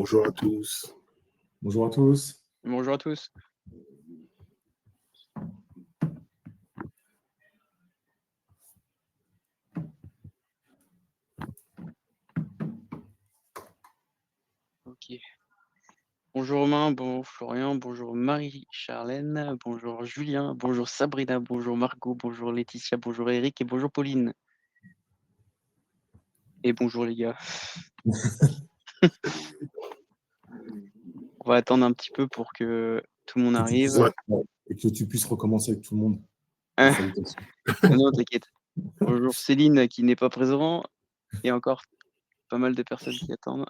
Bonjour à tous. Bonjour à tous. Bonjour à tous. Ok. Bonjour Romain, bonjour Florian, bonjour Marie-Charlène, bonjour Julien, bonjour Sabrina, bonjour Margot, bonjour Laetitia, bonjour Eric et bonjour Pauline. Et bonjour les gars. On va attendre un petit peu pour que tout le monde arrive. Et que tu puisses recommencer avec tout le monde. Ah. Salutations. Non, t'inquiète. Bonjour Céline qui n'est pas présent et encore pas mal de personnes qui attendent.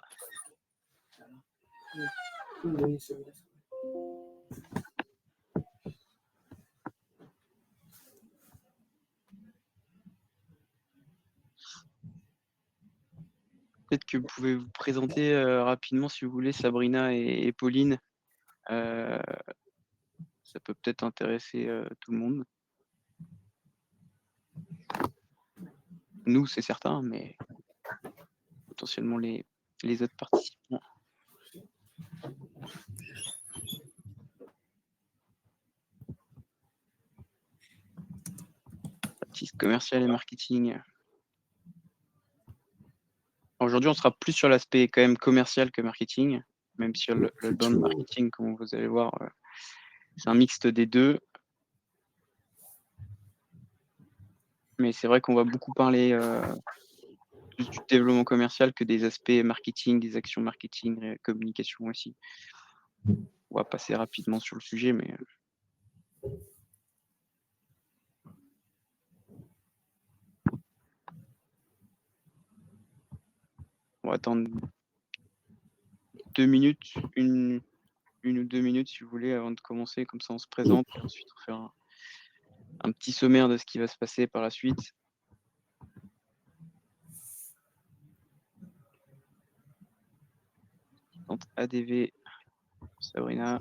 Peut-être que vous pouvez vous présenter rapidement si vous voulez, Sabrina et Pauline. Ça peut peut-être intéresser tout le monde. Nous, c'est certain, mais potentiellement les autres participants. Artiste commercial et marketing. Aujourd'hui, on sera plus sur l'aspect quand même commercial que marketing, même si l'outbound marketing, comme vous allez voir, c'est un mixte des deux. Mais c'est vrai qu'on va beaucoup parler plus du développement commercial que des aspects marketing, des actions marketing, et communication aussi. On va passer rapidement sur le sujet, mais on va attendre 2 minutes, une ou 2 minutes si vous voulez, avant de commencer. Comme ça, on se présente. Et ensuite, on fait un petit sommaire de ce qui va se passer par la suite. ADV, Sabrina.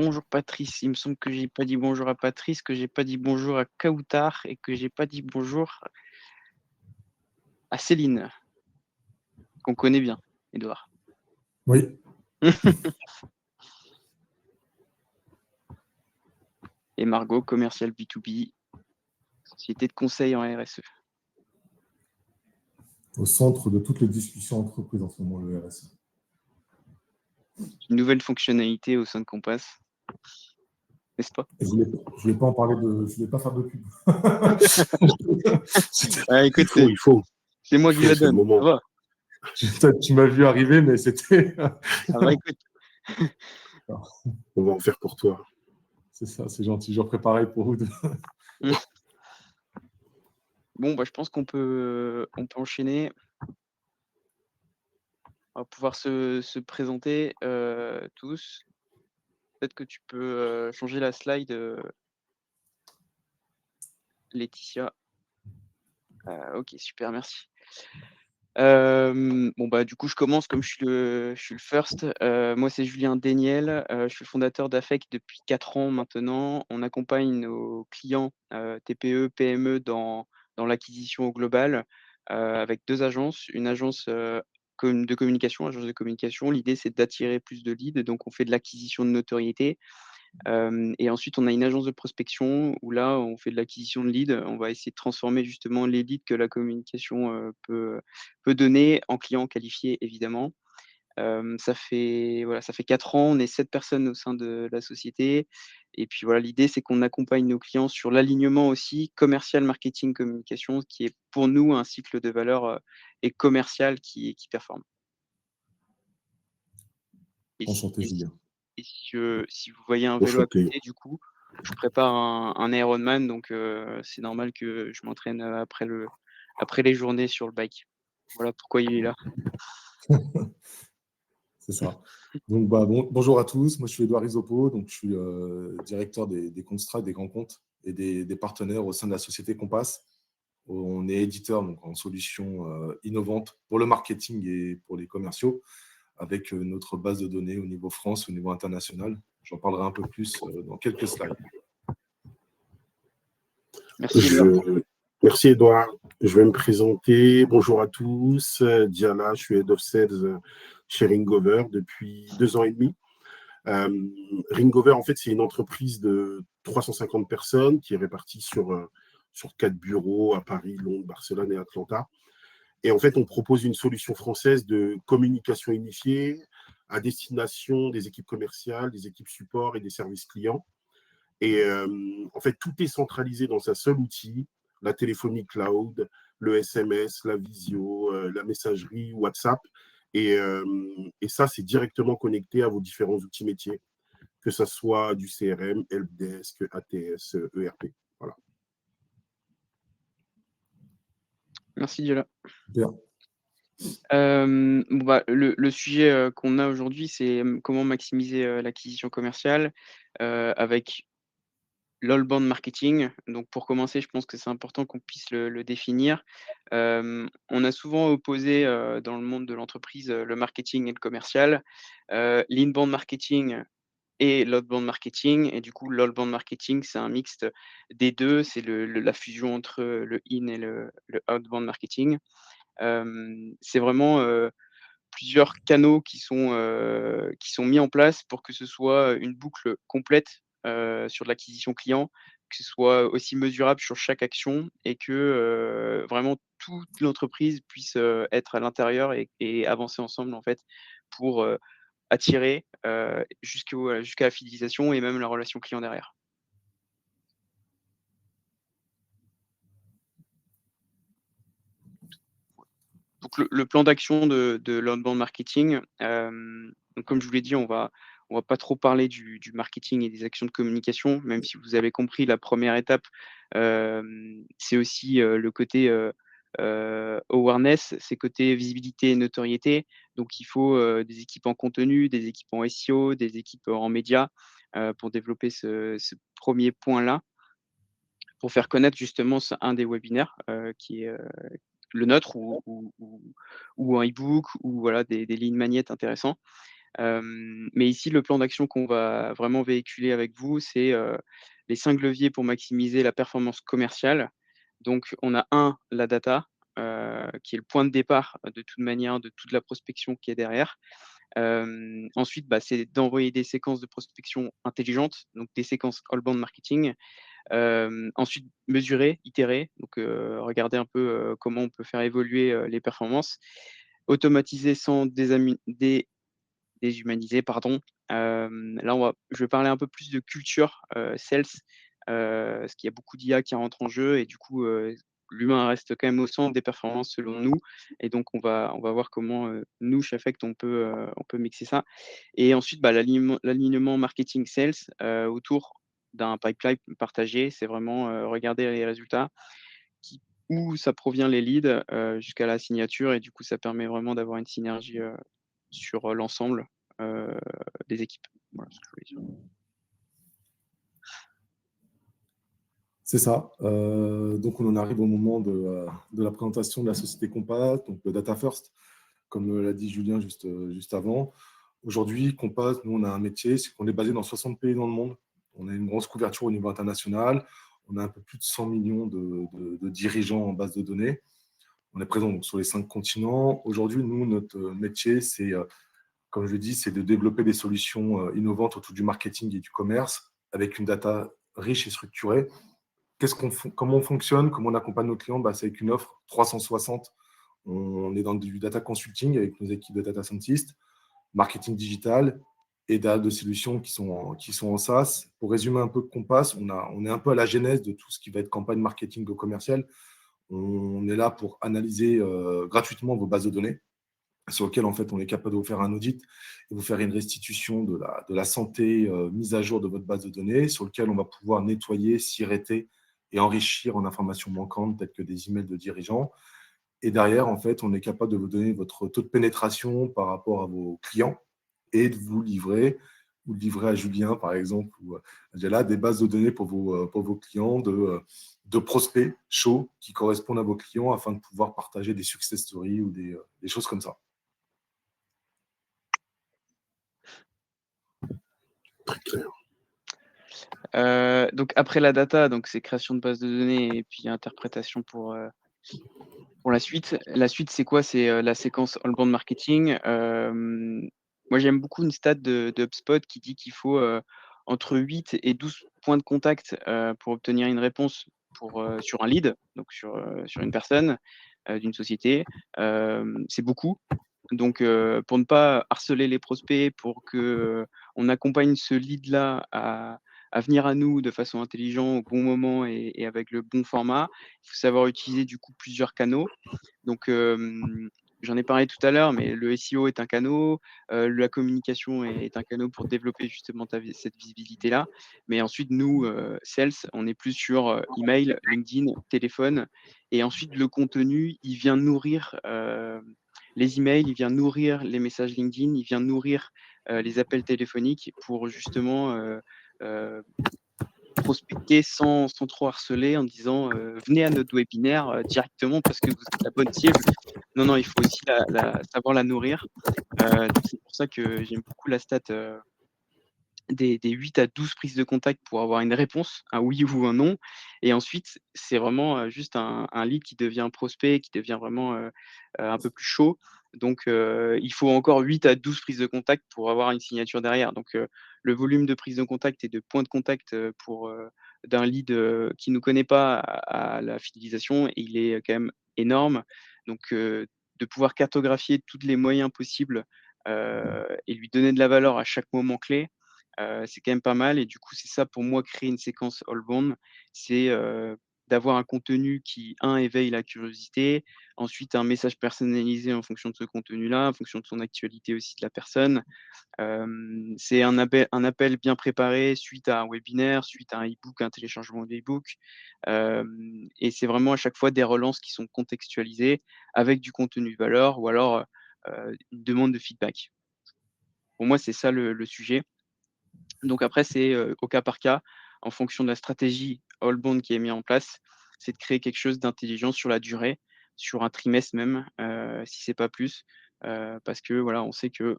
Bonjour Patrice, il me semble que j'ai pas dit bonjour à Patrice, que j'ai pas dit bonjour à Kautar et que j'ai pas dit bonjour à Céline, qu'on connaît bien, Edouard. Oui. Et Margot, commercial B2B, société de conseil en RSE. Au centre de toutes les discussions entreprises en ce moment, le RSE. Une nouvelle fonctionnalité au sein de Compass, n'est-ce pas? Je voulais pas en parler je voulais pas faire de pub. Écoute, Il faut. C'est moi qui la donne, ça va. Tu m'as vu arriver, mais c'était... Ça va, écoute. On va en faire pour toi. C'est ça, c'est gentil. Je ferai pareil pour vous deux. Bon, je pense qu'on peut enchaîner. On va pouvoir se présenter tous. Peut-être que tu peux changer la slide, Laetitia. Ok, super, merci. Du coup, je commence comme je suis le first. Moi, c'est Julien Déniel. Je suis le fondateur d'Afec depuis 4 ans maintenant. On accompagne nos clients TPE, PME dans l'acquisition au global avec 2 agences. Une agence de communication. L'idée, c'est d'attirer plus de leads. Donc, on fait de l'acquisition de notoriété. Et ensuite, on a une agence de prospection où là, on fait de l'acquisition de leads. On va essayer de transformer justement les leads que la communication peut donner en clients qualifiés, évidemment. Ça fait 4 ans, on est 7 personnes au sein de la société. Et puis voilà, l'idée, c'est qu'on accompagne nos clients sur l'alignement aussi commercial, marketing, communication, qui est pour nous un cycle de valeur et commercial qui performe. Enchanté, Julien. Et si vous voyez un vélo à côté, du coup, je prépare un Ironman, donc c'est normal que je m'entraîne après les journées sur le bike. Voilà pourquoi il est là. C'est ça. Donc, bonjour à tous. Moi, je suis Edouard Risopo. Donc, je suis directeur des comptes Strat, des grands comptes et des partenaires au sein de la société Compass. On est éditeur donc, en solutions innovantes pour le marketing et pour les commerciaux, avec notre base de données au niveau France, au niveau international. J'en parlerai un peu plus dans quelques slides. Merci, Edouard. Merci, Edouard. Je vais me présenter. Bonjour à tous. Diana, je suis Head of Sales chez Ringover depuis 2 ans et demi. Ringover, en fait, c'est une entreprise de 350 personnes qui est répartie sur 4 bureaux à Paris, Londres, Barcelone et Atlanta. Et en fait, on propose une solution française de communication unifiée à destination des équipes commerciales, des équipes support et des services clients. Et en fait, tout est centralisé dans un seul outil, la téléphonie cloud, le SMS, la visio, la messagerie, WhatsApp. Et ça, c'est directement connecté à vos différents outils métiers, que ce soit du CRM, Helpdesk, ATS, ERP. Voilà. Merci, Diola. Super. Le sujet qu'on a aujourd'hui, c'est comment maximiser l'acquisition commerciale avec l'all-bound marketing. Donc, pour commencer, je pense que c'est important qu'on puisse le définir. On a souvent opposé dans le monde de l'entreprise le marketing et le commercial, l'inbound marketing et l'outbound marketing. Et du coup, l'all-bound marketing, c'est un mixte des deux. C'est la fusion entre le in et le outbound marketing. C'est vraiment plusieurs canaux qui sont mis en place pour que ce soit une boucle complète sur de l'acquisition client, que ce soit aussi mesurable sur chaque action et que vraiment toute l'entreprise puisse être à l'intérieur et avancer ensemble en fait pour attirer jusqu'à la fidélisation et même la relation client derrière. Donc le plan d'action de l'outbound marketing, donc comme je vous l'ai dit, on va pas trop parler du marketing et des actions de communication, même si vous avez compris la première étape, c'est aussi le côté awareness, c'est côté visibilité et notoriété. Donc il faut des équipes en contenu, des équipes en SEO, des équipes en médias pour développer ce premier point-là, pour faire connaître justement un des webinaires qui est le nôtre ou un e-book ou voilà des lignes magnettes intéressants. Mais ici, le plan d'action qu'on va vraiment véhiculer avec vous, c'est les 5 leviers pour maximiser la performance commerciale. Donc on a la data, qui est le point de départ de toute manière de toute la prospection qui est derrière. Ensuite, c'est d'envoyer des séquences de prospection intelligentes, donc des séquences all-bound marketing. Ensuite, mesurer, itérer, donc regarder un peu comment on peut faire évoluer les performances. Automatiser sans déshumaniser, pardon. Là, je vais parler un peu plus de culture sales, parce qu'il y a beaucoup d'IA qui rentrent en jeu et du coup, l'humain reste quand même au centre des performances selon nous. Et donc, on va voir comment nous, chez Affect, on peut mixer ça. Et ensuite, l'alignement marketing sales autour d'un pipeline partagé, c'est vraiment regarder les résultats, où ça provient les leads jusqu'à la signature. Et du coup, ça permet vraiment d'avoir une synergie sur l'ensemble des équipes. Voilà ce que je voulais dire. C'est ça. Donc, on en arrive au moment de la présentation de la société Compass, donc le Data First, comme l'a dit Julien juste avant. Aujourd'hui, Compass, nous, on a un métier, c'est qu'on est basé dans 60 pays dans le monde. On a une grosse couverture au niveau international. On a un peu plus de 100 millions de dirigeants en base de données. On est présent donc, sur les 5 continents. Aujourd'hui, nous, notre métier, c'est, comme je le dis, c'est de développer des solutions innovantes autour du marketing et du commerce avec une data riche et structurée. Comment on fonctionne, comment on accompagne nos clients, c'est avec une offre 360. On est dans du data consulting avec nos équipes de data scientists, marketing digital et de solutions qui sont en SaaS. Pour résumer un peu Compass, on est un peu à la genèse de tout ce qui va être campagne marketing ou commercial. On est là pour analyser gratuitement vos bases de données sur lesquelles en fait, on est capable de vous faire un audit et vous faire une restitution de la santé mise à jour de votre base de données, sur lequel on va pouvoir nettoyer, sireter et enrichir en informations manquantes, telles que des emails de dirigeants. Et derrière, en fait, on est capable de vous donner votre taux de pénétration par rapport à vos clients et de vous livrer, ou de livrer à Julien, par exemple, ou à Diala, des bases de données pour vos clients, de prospects chauds qui correspondent à vos clients afin de pouvoir partager des success stories ou des choses comme ça. Très clair. Donc après la data, donc c'est création de base de données et puis interprétation pour la suite. La suite, c'est quoi? C'est la séquence all-bound marketing. Moi, j'aime beaucoup une stat de HubSpot qui dit qu'il faut entre 8 et 12 points de contact pour obtenir une réponse sur un lead, donc sur une personne d'une société. C'est beaucoup. Donc, pour ne pas harceler les prospects, pour que on accompagne ce lead-là à venir à nous de façon intelligente, au bon moment et avec le bon format, il faut savoir utiliser du coup plusieurs canaux. Donc, j'en ai parlé tout à l'heure, mais le SEO est un canal, la communication est un canal pour développer justement cette visibilité-là. Mais ensuite, nous, sales, on est plus sur email, LinkedIn, téléphone. Et ensuite, le contenu, il vient nourrir les emails, il vient nourrir les messages LinkedIn, il vient nourrir les appels téléphoniques pour justement prospecter sans trop harceler en disant venez à notre webinaire directement parce que vous êtes la bonne cible. Non, non, il faut aussi savoir la nourrir. Donc c'est pour ça que j'aime beaucoup la stat des 8 à 12 prises de contact pour avoir une réponse, un oui ou un non. Et ensuite, c'est vraiment juste un lead qui devient prospect, qui devient vraiment un peu plus chaud. Donc, il faut encore 8 à 12 prises de contact pour avoir une signature derrière. Donc, le volume de prises de contact et de points de contact d'un lead qui ne nous connaît pas à la fidélisation, il est quand même énorme. Donc, de pouvoir cartographier tous les moyens possibles et lui donner de la valeur à chaque moment clé, c'est quand même pas mal. Et du coup, c'est ça pour moi, créer une séquence all-bound, c'est d'avoir un contenu qui, éveille la curiosité, ensuite un message personnalisé en fonction de ce contenu-là, en fonction de son actualité aussi de la personne. C'est un appel bien préparé suite à un webinaire, suite à un e-book, un téléchargement d'e-book. Et c'est vraiment à chaque fois des relances qui sont contextualisées avec du contenu de valeur ou alors une demande de feedback. Pour moi, c'est ça le sujet. Donc après, c'est au cas par cas, en fonction de la stratégie all-bound qui est mise en place, c'est de créer quelque chose d'intelligent sur la durée, sur un trimestre même, si c'est pas plus, parce que voilà, on sait que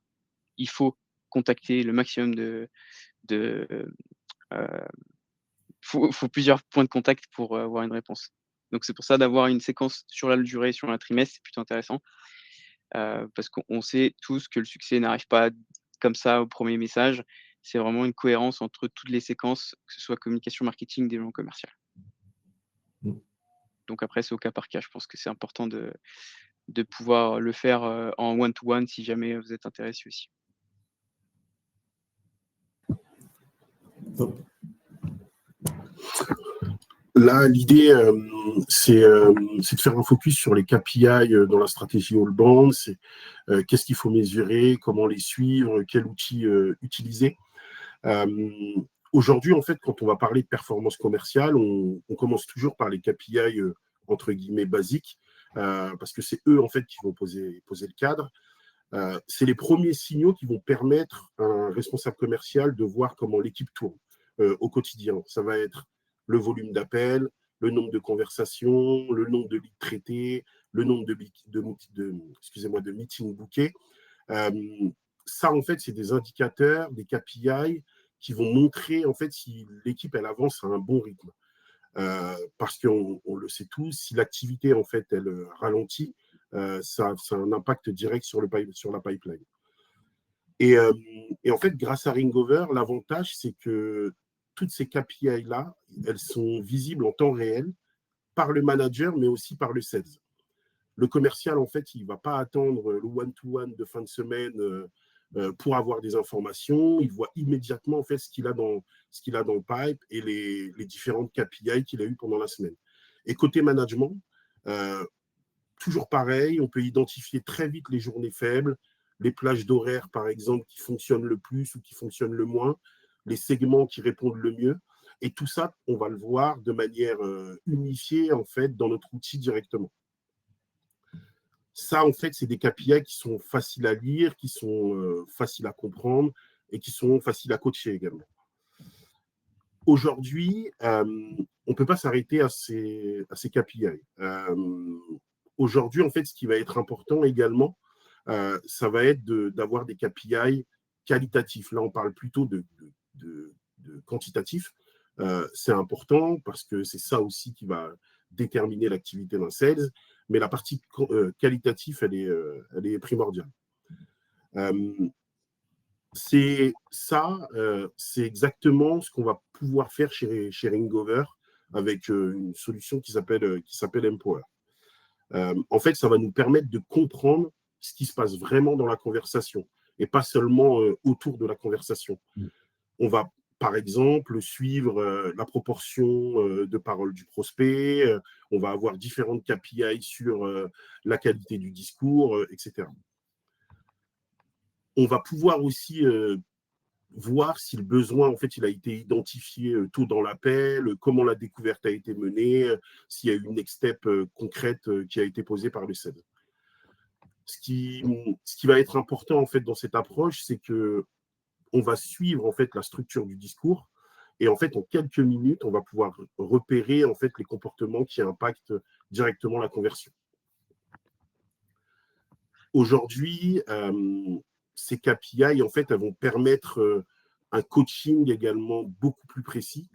il faut contacter le maximum de faut plusieurs points de contact pour avoir une réponse. Donc c'est pour ça d'avoir une séquence sur la durée, sur un trimestre, c'est plutôt intéressant, parce qu'on sait tous que le succès n'arrive pas comme ça au premier message. C'est vraiment une cohérence entre toutes les séquences, que ce soit communication, marketing, développement commercial. Mm. Donc après, c'est au cas par cas. Je pense que c'est important de pouvoir le faire en one-to-one si jamais vous êtes intéressé aussi. Là, l'idée, c'est de faire un focus sur les KPI dans la stratégie all-bound. C'est qu'est-ce qu'il faut mesurer, comment les suivre, quel outil utiliser. Aujourd'hui, en fait, quand on va parler de performance commerciale, on commence toujours par les KPI entre guillemets basiques, parce que c'est eux en fait qui vont poser le cadre. C'est les premiers signaux qui vont permettre à un responsable commercial de voir comment l'équipe tourne au quotidien. Ça va être le volume d'appels, le nombre de conversations, le nombre de leads traités, le nombre de meetings bookés. Ça, en fait, c'est des indicateurs, des KPI qui vont montrer en fait si l'équipe elle avance à un bon rythme. Parce qu'on le sait tous, si l'activité en fait elle ralentit, ça a un impact direct sur la pipeline. Et en fait, grâce à Ringover, l'avantage c'est que toutes ces KPI là, elles sont visibles en temps réel par le manager, mais aussi par le sales. Le commercial, en fait, il ne va pas attendre le one-to-one de fin de semaine pour avoir des informations. Il voit immédiatement en fait ce qu'il a dans le pipe et les différentes KPI qu'il a eues pendant la semaine. Et côté management, toujours pareil, on peut identifier très vite les journées faibles, les plages d'horaire, par exemple, qui fonctionnent le plus ou qui fonctionnent le moins, les segments qui répondent le mieux. Et tout ça, on va le voir de manière unifiée, en fait, dans notre outil directement. Ça, en fait, c'est des KPI qui sont faciles à lire, qui sont faciles à comprendre et qui sont faciles à coacher également. Aujourd'hui, on ne peut pas s'arrêter à ces KPI. Aujourd'hui, en fait, ce qui va être important également, ça va être d'avoir des KPI qualitatifs. Là, on parle plutôt de quantitatif. C'est important parce que c'est ça aussi qui va déterminer l'activité d'un sales. Mais la partie qualitative, elle est primordiale. C'est ça, c'est exactement ce qu'on va pouvoir faire chez Ringover avec une solution qui s'appelle Empower. En fait, ça va nous permettre de comprendre ce qui se passe vraiment dans la conversation et pas seulement autour de la conversation. On va, par exemple, suivre la proportion de paroles du prospect, on va avoir différentes KPI sur la qualité du discours, etc. On va pouvoir aussi voir si le besoin, en fait, il a été identifié tôt dans l'appel, comment la découverte a été menée, s'il y a eu une next step concrète qui a été posée par le sales. Ce qui va être important, en fait, dans cette approche, c'est que on va suivre, en fait, la structure du discours et, en fait, en quelques minutes, on va pouvoir repérer, en fait, les comportements qui impactent directement la conversion. Aujourd'hui, ces KPI, en fait, elles vont permettre un coaching également beaucoup plus précis.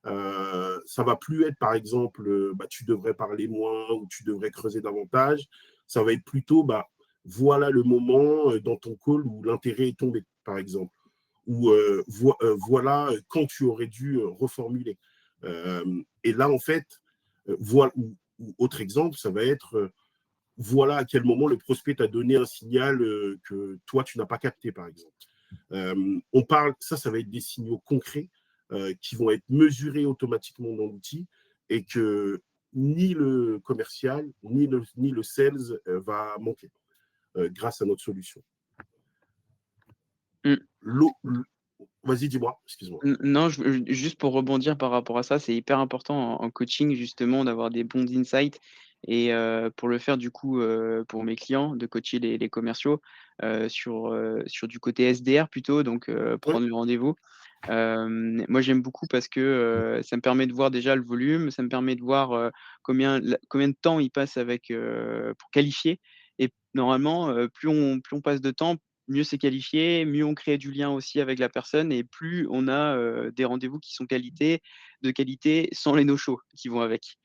Ça va plus être, par exemple, tu devrais parler moins ou tu devrais creuser davantage. Ça va être plutôt, voilà le moment dans ton call où l'intérêt est tombé, par exemple. Ou voilà quand tu aurais dû reformuler. Et là, en fait, voilà, ou autre exemple, ça va être voilà à quel moment le prospect t'a donné un signal que toi, tu n'as pas capté, par exemple. On parle, ça va être des signaux concrets qui vont être mesurés automatiquement dans l'outil et que ni le commercial, ni le sales va manquer grâce à notre solution. Vas-y, dis-moi, excuse-moi. Non, juste pour rebondir par rapport à ça, c'est hyper important en coaching, justement, d'avoir des bons insights. Et pour le faire, du coup, pour mes clients, de coacher les commerciaux sur du côté SDR plutôt, donc prendre le rendez-vous. Moi, j'aime beaucoup parce que ça me permet de voir déjà le volume, ça me permet de voir combien de temps il passe pour qualifier. Et normalement, plus on passe de temps, mieux c'est qualifié, mieux on crée du lien aussi avec la personne et plus on a des rendez-vous qui sont de qualité sans les no-shows qui vont avec.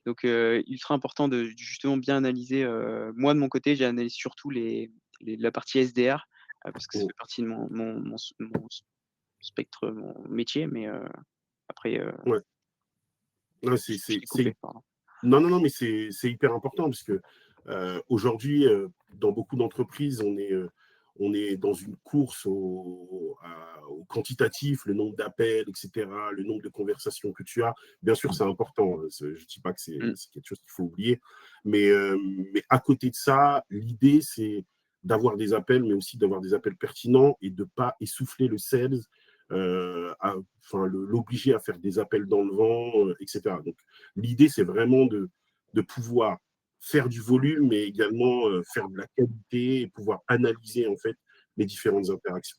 Donc, ultra important de justement bien analyser. Moi, de mon côté, j'analyse surtout la partie SDR parce que ça fait partie de mon spectre, mon métier, mais après, Ouais. Non, je t'ai coupé, pardon. non, mais c'est hyper important parce que aujourd'hui, dans beaucoup d'entreprises, on est dans une course au quantitatif, le nombre d'appels, etc., le nombre de conversations que tu as. Bien sûr, c'est important. Je ne dis pas que c'est quelque chose qu'il faut oublier. Mais à côté de ça, l'idée, c'est d'avoir des appels, mais aussi d'avoir des appels pertinents et de ne pas essouffler le sales, l'obliger à faire des appels dans le vent, etc. Donc, l'idée, c'est vraiment de pouvoir faire du volume, mais également faire de la qualité et pouvoir analyser en fait les différentes interactions.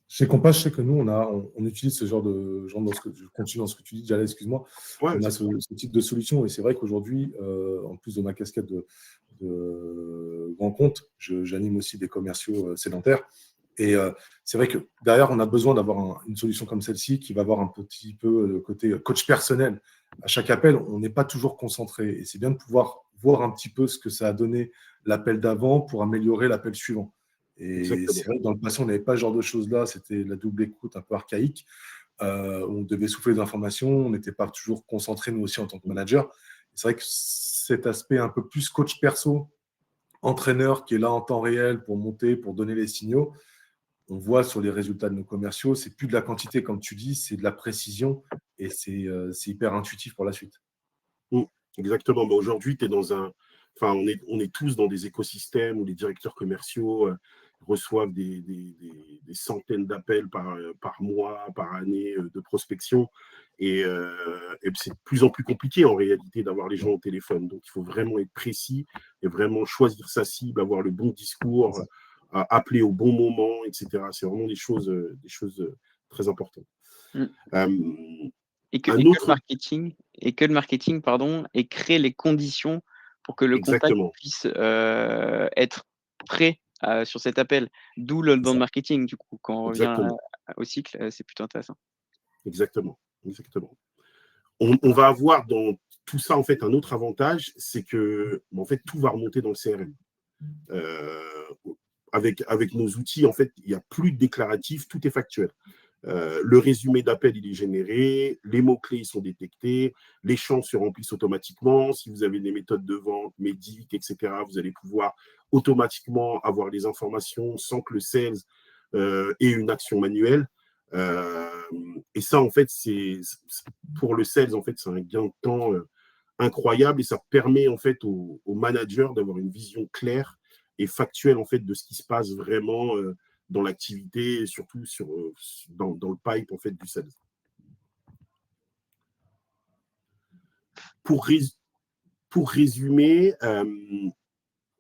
Chez Compass, je sais que nous, on utilise ce genre de je continue dans ce que tu dis, Jalal, excuse-moi. Ouais, on a ce type de solution et c'est vrai qu'aujourd'hui, en plus de ma casquette de grand compte, j'anime aussi des commerciaux sédentaires. Et c'est vrai que derrière, on a besoin d'avoir une solution comme celle-ci qui va avoir un petit peu le côté coach personnel. À chaque appel, on n'est pas toujours concentré. Et c'est bien de pouvoir voir un petit peu ce que ça a donné l'appel d'avant pour améliorer l'appel suivant. Et c'est vrai que dans le passé, on n'avait pas ce genre de choses-là. C'était la double écoute un peu archaïque. On devait souffler des informations. On n'était pas toujours concentré, nous aussi, en tant que manager. C'est vrai que cet aspect un peu plus coach perso, entraîneur qui est là en temps réel pour monter, pour donner les signaux, on voit sur les résultats de nos commerciaux, c'est plus de la quantité, comme tu dis, c'est de la précision et c'est hyper intuitif pour la suite. Exactement. Aujourd'hui, tu es dans on est tous dans des écosystèmes où les directeurs commerciaux reçoivent des centaines d'appels par mois, par année de prospection. Et c'est de plus en plus compliqué en réalité d'avoir les gens au téléphone. Donc, il faut vraiment être précis et vraiment choisir sa cible, avoir le bon discours, appeler au bon moment, etc. C'est vraiment des choses très importantes. Mm. Et que Un le autre, marketing, pardon, et crée les conditions pour que le contact exactement, puisse être prêt sur cet appel. D'où le C'est ça. marketing, du coup, quand on revient exactement, au cycle, c'est plutôt intéressant. exactement. On va avoir dans tout ça en fait un autre avantage, c'est que en fait tout va remonter dans le CRM. Euh, avec nos outils, en fait, il n'y a plus de déclaratif, tout est factuel. Le résumé d'appel, il est généré, les mots-clés sont détectés, les champs se remplissent automatiquement. Si vous avez des méthodes de vente, Médic, etc., vous allez pouvoir automatiquement avoir les informations sans que le sales ait une action manuelle. Et ça, en fait, pour le sales, en fait, c'est un gain de temps incroyable et ça permet en fait aux managers d'avoir une vision claire et factuelle en fait de ce qui se passe vraiment dans l'activité et surtout dans le pipe en fait du sales. Pour résumer,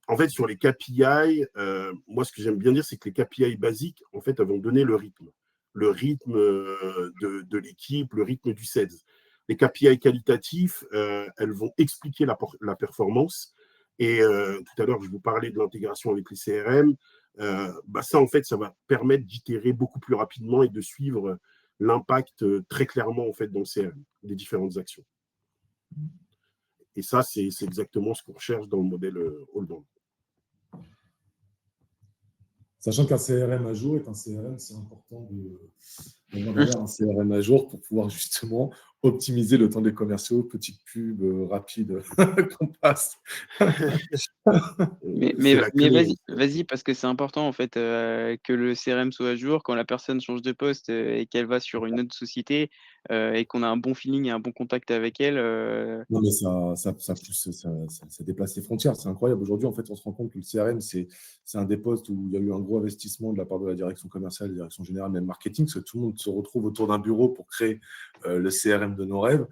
en fait sur les KPI, moi ce que j'aime bien dire c'est que les KPI basiques en fait elles vont donner le rythme de l'équipe, le rythme du sales. Les KPI qualitatifs, elles vont expliquer la performance. Et tout à l'heure, je vous parlais de l'intégration avec les CRM. Ça, en fait, ça va permettre d'itérer beaucoup plus rapidement et de suivre l'impact très clairement en fait, dans le CRM, des différentes actions. Et ça, c'est exactement ce qu'on recherche dans le modèle Allbound. Sachant qu'un CRM à jour est un CRM, c'est important d'avoir un CRM à jour pour pouvoir justement optimiser le temps des commerciaux, petite pub rapide qu'on passe. Mais vas-y, parce que c'est important en fait que le CRM soit à jour quand la personne change de poste et qu'elle va sur une autre société et qu'on a un bon feeling et un bon contact avec elle. Non, mais ça déplace les frontières. C'est incroyable. Aujourd'hui, en fait, on se rend compte que le CRM, c'est un des postes où il y a eu un gros investissement de la part de la direction commerciale, de la direction générale, même marketing, parce que tout le monde se retrouve autour d'un bureau pour créer le CRM de nos rêves.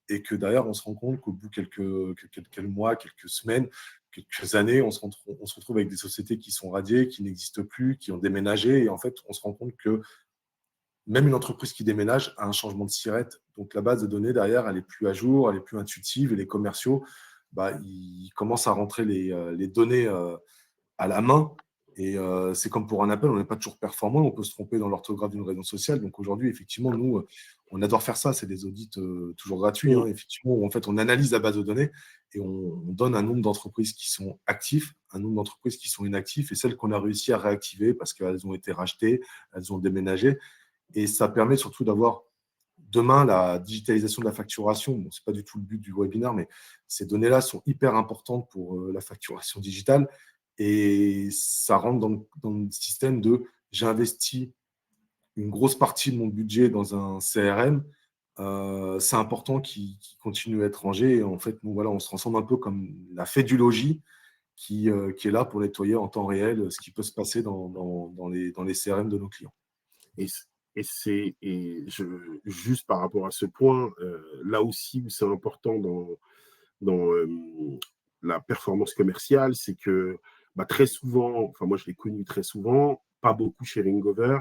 Et que derrière, on se rend compte qu'au bout de quelques mois, quelques semaines, quelques années, on se retrouve avec des sociétés qui sont radiées, qui n'existent plus, qui ont déménagé. Et en fait, on se rend compte que même une entreprise qui déménage a un changement de SIRET. Donc, la base de données, derrière, elle est plus à jour, elle est plus intuitive. Et les commerciaux, ils commencent à rentrer les données à la main. Et c'est comme pour un appel, on n'est pas toujours performant, on peut se tromper dans l'orthographe d'une réunion sociale. Donc aujourd'hui, effectivement, nous, on adore faire ça. C'est des audits toujours gratuits. Effectivement, où en fait, on analyse la base de données et on donne un nombre d'entreprises qui sont actifs, un nombre d'entreprises qui sont inactifs et celles qu'on a réussi à réactiver parce qu'elles ont été rachetées, elles ont déménagé. Et ça permet surtout d'avoir demain la digitalisation de la facturation. Bon, ce n'est pas du tout le but du webinaire, mais ces données-là sont hyper importantes pour la facturation digitale. Et ça rentre dans le système de j'ai investi une grosse partie de mon budget dans un CRM. C'est important qu'il continue à être rangé. Et en fait, nous, voilà, on se transforme un peu comme la fée du logis qui est là pour nettoyer en temps réel ce qui peut se passer dans les CRM de nos clients. Juste par rapport à ce point, là aussi où c'est important dans la performance commerciale, c'est que très souvent, enfin moi je l'ai connu très souvent, pas beaucoup chez Ringover,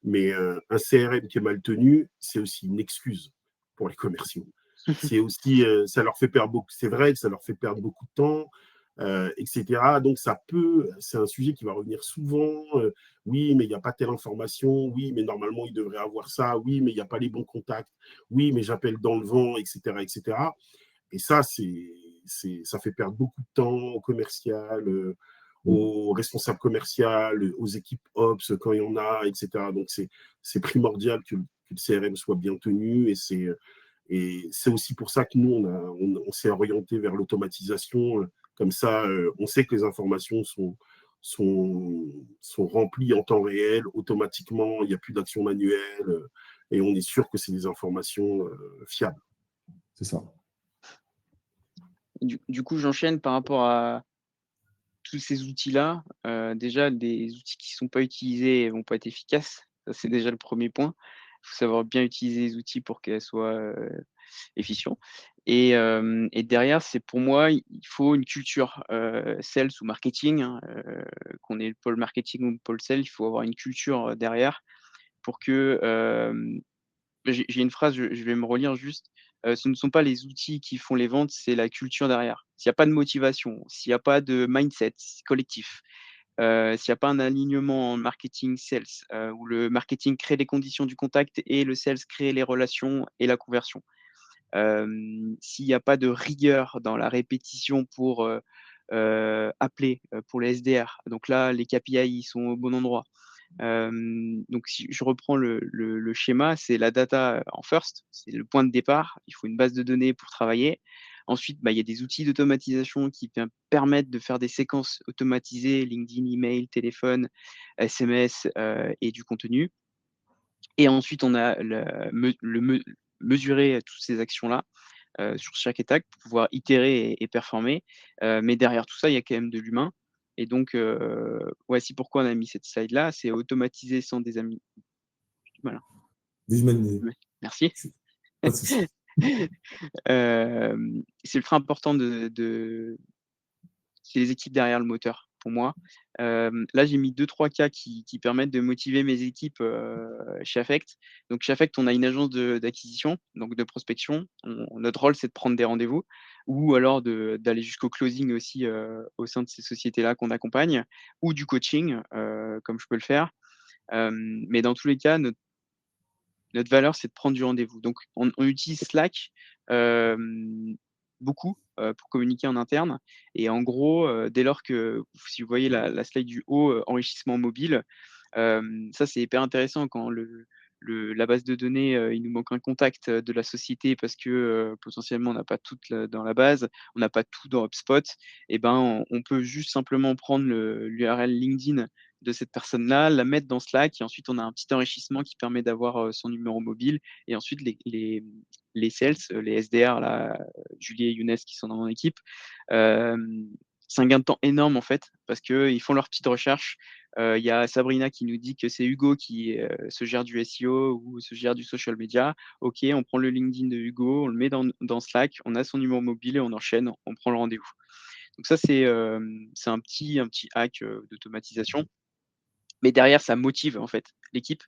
mais un CRM qui est mal tenu, c'est aussi une excuse pour les commerciaux. C'est aussi, ça leur fait perdre beaucoup, c'est vrai que ça leur fait perdre beaucoup de temps, etc. Donc c'est un sujet qui va revenir souvent. Oui, mais il n'y a pas telle information. Oui, mais normalement il devrait avoir ça. Oui, mais il n'y a pas les bons contacts. Oui, mais j'appelle dans le vent, etc., etc. Et ça, ça fait perdre beaucoup de temps au commercial, aux responsables commerciaux, aux équipes Ops quand il y en a, etc. Donc, c'est primordial que le CRM soit bien tenu. Et c'est aussi pour ça que nous, on s'est orienté vers l'automatisation. Comme ça, on sait que les informations sont remplies en temps réel, automatiquement. Il n'y a plus d'action manuelle. Et on est sûr que c'est des informations fiables. C'est ça. Du coup, j'enchaîne par rapport à tous ces outils-là, déjà des outils qui sont pas utilisés vont pas être efficaces. Ça, c'est déjà le premier point. Il faut savoir bien utiliser les outils pour qu'elles soient, efficients et derrière, c'est pour moi, il faut une culture, sales ou marketing, hein, qu'on ait le pôle marketing ou le pôle sales, il faut avoir une culture, derrière pour que, j'ai une phrase, je vais me relire juste, «Ce ne sont pas les outils qui font les ventes, c'est la culture derrière». S'il y a pas de motivation, s'il y a pas de mindset collectif, s'il y a pas un alignement en marketing sales, où le marketing crée les conditions du contact et le sales crée les relations et la conversion. S'il y a pas de rigueur dans la répétition pour, appeler, pour les SDR, donc là, les KPI, ils sont au bon endroit. Donc si je reprends le schéma, c'est la data en first, c'est le point de départ. Il faut une base de données pour travailler. Ensuite, bah, il y a des outils d'automatisation qui permettent de faire des séquences automatisées, LinkedIn, email, téléphone, SMS, et du contenu. Et ensuite, on a mesurer toutes ces actions-là, sur chaque étape pour pouvoir itérer et performer. Mais derrière tout ça, il y a quand même de l'humain et donc voici pourquoi on a mis cette slide-là, c'est automatiser sans des amis voilà. Déshumanisé. Ouais, merci. Pas de souci. C'est ultra important c'est les équipes derrière le moteur pour moi. Là, j'ai mis 2-3 cas qui permettent de motiver mes équipes, chez Affect. Donc chez Affect, on a une agence d'acquisition, donc de prospection. Notre rôle, c'est de prendre des rendez-vous ou alors d'aller jusqu'au closing aussi, au sein de ces sociétés-là qu'on accompagne ou du coaching, comme je peux le faire. Mais dans tous les cas, notre valeur, c'est de prendre du rendez-vous. Donc on utilise Slack, beaucoup, pour communiquer en interne et en gros, dès lors que si vous voyez la slide du haut, enrichissement mobile, ça, c'est hyper intéressant quand la base de données, il nous manque un contact, de la société parce que, potentiellement on n'a pas tout dans la base, on n'a pas tout dans HubSpot et ben, on peut juste simplement prendre l'URL LinkedIn de cette personne-là, la mettre dans Slack et ensuite on a un petit enrichissement qui permet d'avoir, son numéro mobile et ensuite les sales, les SDR là, Julie et Younes qui sont dans mon équipe, hem, c'est un gain de temps énorme en fait parce qu'ils font leurs petites recherches. Il y a Sabrina qui nous dit que c'est Hugo qui, se gère du SEO ou se gère du social media. OK, on prend le LinkedIn de Hugo, on le met dans Slack, on a son numéro mobile et on enchaîne, on prend le rendez-vous. Donc ça, c'est un petit hack, d'automatisation. Mais derrière, ça motive en fait l'équipe.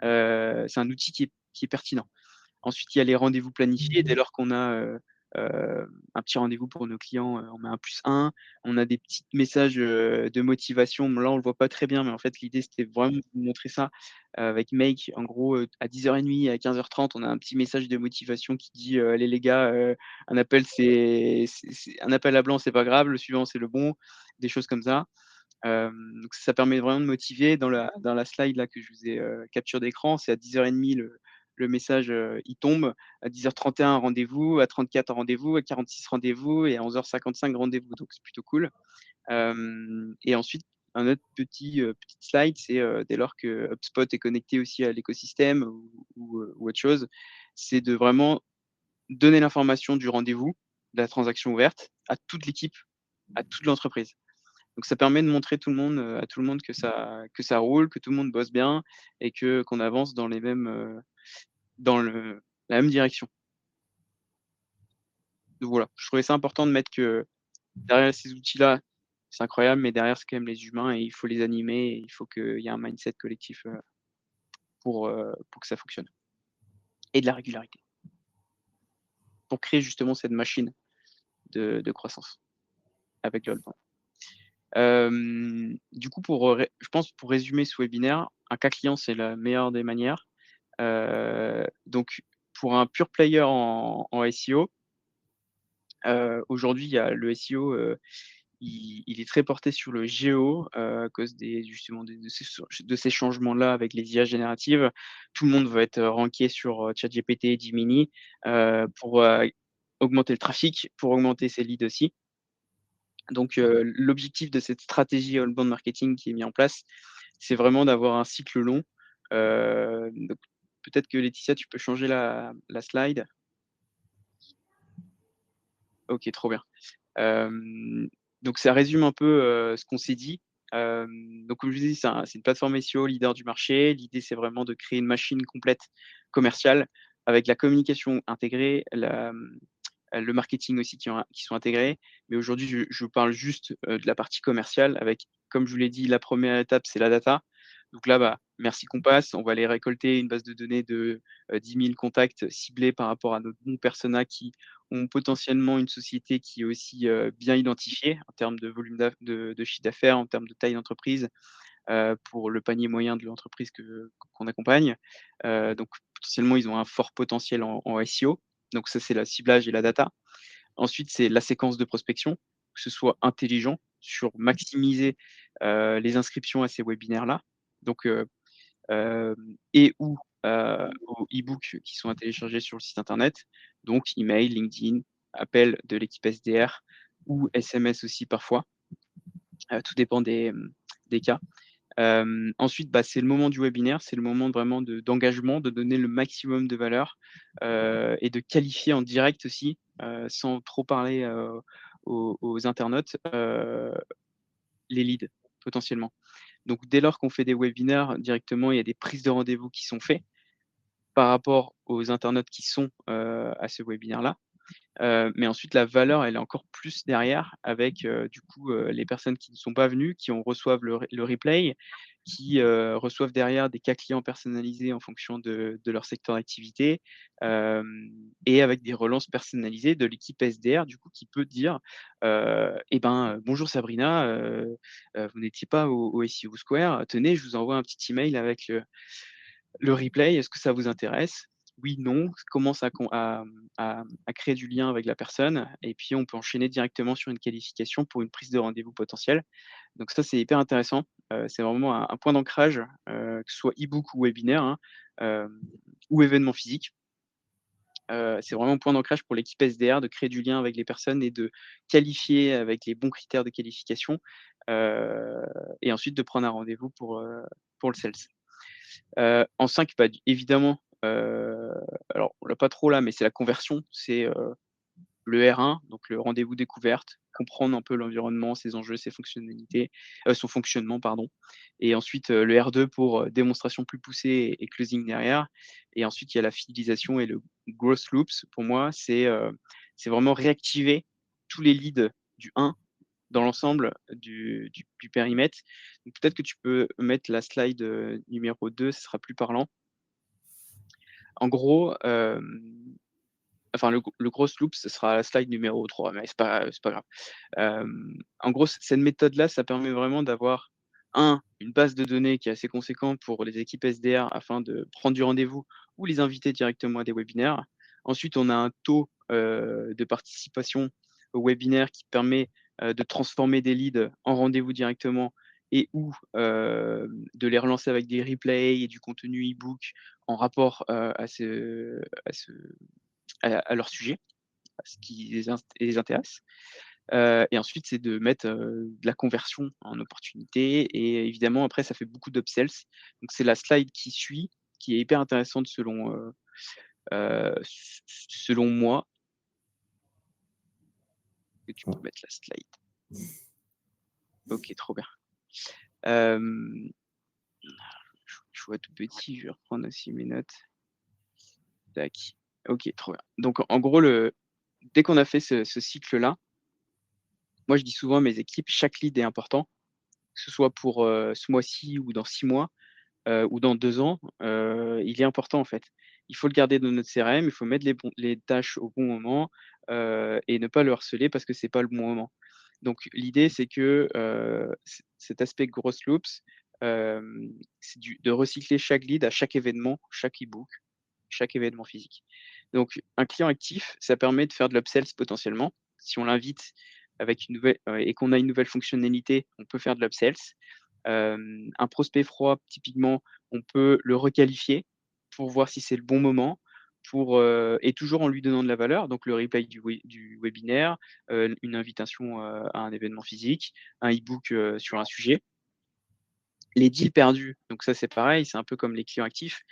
C'est un outil qui est pertinent. Ensuite, il y a les rendez-vous planifiés. Dès lors qu'on a, un petit rendez-vous pour nos clients, on met un +1. On a des petits messages, de motivation. Bon là, on le voit pas très bien, mais en fait, l'idée, c'était vraiment de vous montrer ça, avec Make. En gros, à 10:30, à 15:30, on a un petit message de motivation qui dit: «Allez les gars, un appel, c'est un appel à blanc, c'est pas grave, le suivant, c'est le bon». Des choses comme ça. Donc ça permet vraiment de motiver. Dans la slide là que je vous ai, capture d'écran, c'est à 10:30 le message, il tombe. À 10:31 rendez-vous, à 34 rendez-vous, à 46 rendez-vous et à 11:55 rendez-vous, donc c'est plutôt cool. Et ensuite, un autre petite slide, c'est, dès lors que HubSpot est connecté aussi à l'écosystème ou autre chose, c'est de vraiment donner l'information du rendez-vous, de la transaction ouverte à toute l'équipe, à toute l'entreprise. Donc ça permet de montrer à tout le monde que ça roule, que tout le monde bosse bien et qu'on avance dans la même direction. Donc voilà, je trouvais ça important de mettre que derrière ces outils-là, c'est incroyable, mais derrière, c'est quand même les humains et il faut les animer et il faut qu'il y ait un mindset collectif, pour que ça fonctionne et de la régularité, pour créer justement cette machine de croissance avec le All-in. Du coup, je pense pour résumer ce webinaire, un cas client, c'est la meilleure des manières. Donc pour un pure player en SEO, aujourd'hui, il y a le SEO, il est très porté sur le géo, à cause justement de ces changements-là avec les IA génératives. Tout le monde va être ranké sur, ChatGPT, Gemini, pour, augmenter le trafic, pour augmenter ses leads aussi. Donc, l'objectif de cette stratégie outbound marketing qui est mis en place, c'est vraiment d'avoir un cycle long. Donc peut-être que Laetitia, tu peux changer la slide? OK, trop bien. Hem, Donc ça résume un peu, ce qu'on s'est dit. Donc comme je vous ai dit, c'est une plateforme SEO leader du marché. L'idée, c'est vraiment de créer une machine complète commerciale avec la communication intégrée, le marketing aussi qui sont intégrés. Mais aujourd'hui, je parle juste, de la partie commerciale avec, comme je vous l'ai dit, la première étape, c'est la data. Donc là, bah, merci Compass, on va aller récolter une base de données de, 10 000 contacts ciblés par rapport à notre bon persona qui ont potentiellement une société qui est aussi, bien identifiée en termes de volume de chiffre d'affaires, en termes de taille d'entreprise, pour le panier moyen de l'entreprise qu'on accompagne. Donc potentiellement, ils ont un fort potentiel en SEO. Donc ça, c'est le ciblage et la data. Ensuite, c'est la séquence de prospection, que ce soit intelligent sur maximiser, les inscriptions à ces webinaires-là. Donc, et ou, aux e-books qui sont à télécharger sur le site internet. Donc email, LinkedIn, appel de l'équipe SDR ou SMS aussi parfois. Tout dépend des cas. Ensuite, bah, c'est le moment du webinaire, c'est le moment vraiment d'engagement, de donner le maximum de valeur, et de qualifier en direct aussi, sans trop parler, aux internautes, les leads potentiellement. Donc dès lors qu'on fait des webinaires directement, il y a des prises de rendez-vous qui sont faits par rapport aux internautes qui sont, à ce webinaire-là. Mais ensuite la valeur, elle est encore plus derrière avec, du coup, les personnes qui ne sont pas venues, qui reçoivent le replay, qui, reçoivent derrière des cas clients personnalisés en fonction de leur secteur d'activité, et avec des relances personnalisées de l'équipe SDR du coup qui peut dire, «Eh ben, bonjour Sabrina, vous n'étiez pas au SEO Square, tenez, je vous envoie un petit email avec le replay, est-ce que ça vous intéresse? Oui, non». Commence à créer du lien avec la personne et puis on peut enchaîner directement sur une qualification pour une prise de rendez-vous potentielle. Donc ça, c'est hyper intéressant. C'est vraiment un point d'ancrage, que ce soit e-book ou webinaire, hein, ou événement physique. C'est vraiment un point d'ancrage pour l'équipe SDR de créer du lien avec les personnes et de qualifier avec les bons critères de qualification, heu et ensuite de prendre un rendez-vous pour le sales. En 5, bah, évidemment, alors on l'a pas trop là, mais c'est la conversion. C'est, le R1, donc le rendez-vous découverte, comprendre un peu l'environnement, ses enjeux, ses fonctionnalités, son fonctionnement, pardon. Et ensuite, le R2 pour, démonstration plus poussée et closing derrière. Et ensuite, il y a la fidélisation et le growth loops. Pour moi, c'est vraiment réactiver tous les leads du 1 dans l'ensemble du périmètre. Donc peut-être que tu peux mettre la slide, numéro 2, ce sera plus parlant. En gros, enfin le gros loop, ce sera la slide numéro 3, mais c'est pas grave. En gros, cette méthode-là, ça permet vraiment d'avoir, une base de données qui est assez conséquente pour les équipes SDR afin de prendre du rendez-vous ou les inviter directement à des webinaires. Ensuite, on a un taux, de participation au webinaire qui permet, de transformer des leads en rendez-vous directement et ou, de les relancer avec des replays et du contenu e-book en rapport, à leur sujet, à ce qui les intéresse. Et ensuite, c'est de mettre, de la conversion en opportunité et évidemment après ça fait beaucoup d'upsells. Donc c'est la slide qui suit, qui est hyper intéressante selon moi. Et tu peux mettre la slide. OK, trop bien. Hem, je vois tout petit, je vais reprendre aussi mes notes. Tac. OK, trop bien. Donc en gros dès qu'on a fait ce cycle-là, moi je dis souvent à mes équipes: «Chaque lead est important», que ce soit pour, ce mois-ci ou dans 6 mois. Ou dans 2 ans, il est important en fait. Il faut le garder dans notre CRM, il faut mettre les tâches au bon moment, et ne pas le harceler parce que c'est pas le bon moment. Donc l'idée c'est que, cet aspect growth loops, c'est de recycler chaque lead à chaque événement, chaque e-book, chaque événement physique. Donc un client actif, ça permet de faire de l'upsells potentiellement. Si on l'invite avec une nouvelle et qu'on a une nouvelle fonctionnalité, on peut faire de l'upsells. Un prospect froid, typiquement, on peut le requalifier pour voir si c'est le bon moment, et toujours en lui donnant de la valeur, donc le replay du webinaire, une invitation, à un événement physique, un e-book, sur un sujet. Les deals perdus, donc ça, c'est pareil, c'est un peu comme les clients actifs.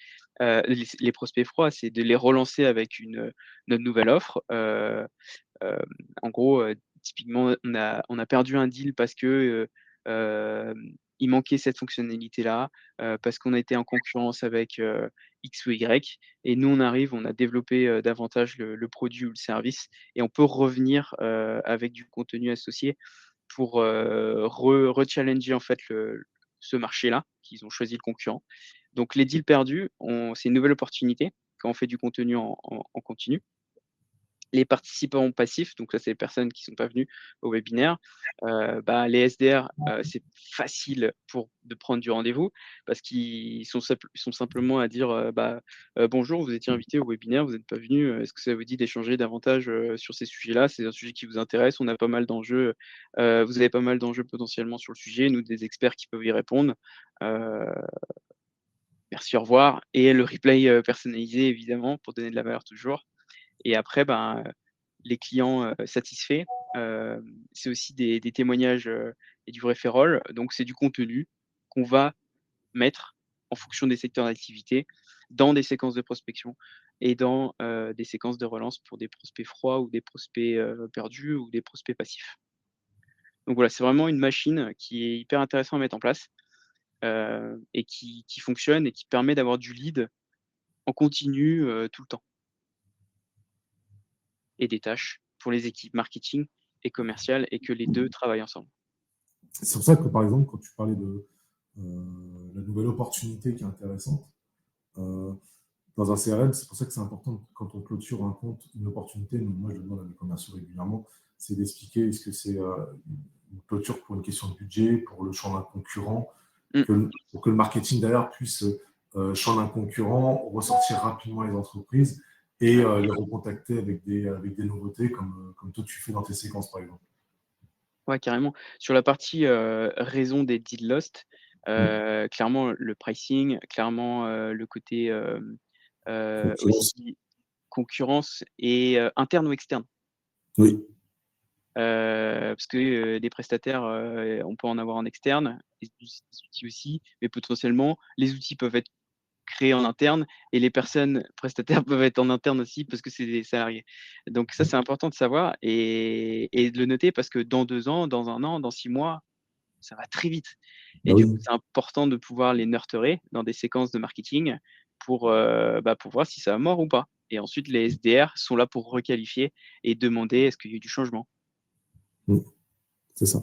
Les prospects froids, c'est de les relancer avec notre nouvelle offre, en gros, Typiquement, on a perdu un deal parce que il manquait cette fonctionnalité-là, parce qu'on a été en concurrence avec X ou Y. Et nous, on arrive, on a développé davantage le produit ou le service, et on peut revenir avec du contenu associé pour rechallenger en fait ce marché-là, qu'ils ont choisi le concurrent. Donc les deals perdus, c'est une nouvelle opportunité quand on fait du contenu en continu. Les participants passifs, donc ça, c'est les personnes qui ne sont pas venues au webinaire, les SDR, c'est facile de prendre du rendez-vous parce qu'ils sont simplement à dire, «Bonjour, vous étiez invité au webinaire, vous n'êtes pas venu, est-ce que ça vous dit d'échanger davantage, sur ces sujets-là? C'est un sujet qui vous intéresse, on a pas mal d'enjeux, vous avez pas mal d'enjeux potentiellement sur le sujet, nous des experts qui peuvent y répondre. Heu, merci, au revoir», et le replay, personnalisé évidemment pour donner de la valeur toujours. Et après, les clients satisfaits, c'est aussi des témoignages et du referral. Donc c'est du contenu qu'on va mettre en fonction des secteurs d'activité dans des séquences de prospection et dans des séquences de relance pour des prospects froids ou des prospects perdus ou des prospects passifs. Donc voilà, c'est vraiment une machine qui est hyper intéressante à mettre en place, et qui fonctionne et qui permet d'avoir du lead en continu tout le temps, et des tâches pour les équipes marketing et commerciales, et que les 2 travaillent ensemble. C'est pour ça que, par exemple, quand tu parlais de la nouvelle opportunité qui est intéressante, dans un CRM, c'est pour ça que c'est important, quand on clôture un compte, une opportunité, moi je le demande à mes commerciaux régulièrement, c'est d'expliquer est-ce que c'est une clôture pour une question de budget, pour le champ d'un concurrent, pour que le marketing derrière puisse, champ d'un concurrent, ressortir rapidement les entreprises et les recontacter avec des nouveautés comme toi tu fais dans tes séquences, par exemple. Ouais, carrément. Sur la partie raison des deals lost, clairement le pricing, clairement le côté Concurrence. aussi concurrence et interne ou externe. Oui. Parce que des prestataires, on peut en avoir en externe, des outils aussi, mais potentiellement les outils peuvent être créés en interne, et les personnes prestataires peuvent être en interne aussi parce que c'est des salariés. Donc ça, c'est important de savoir et de le noter parce que dans 2 ans, dans 1 an, dans 6 mois, ça va très vite, et Bah du coup, oui. c'est important de pouvoir les nurturer dans des séquences de marketing pour voir si ça va mort ou pas, et ensuite les SDR sont là pour requalifier et demander: «Est-ce qu'il y a eu du changement?» C'est ça.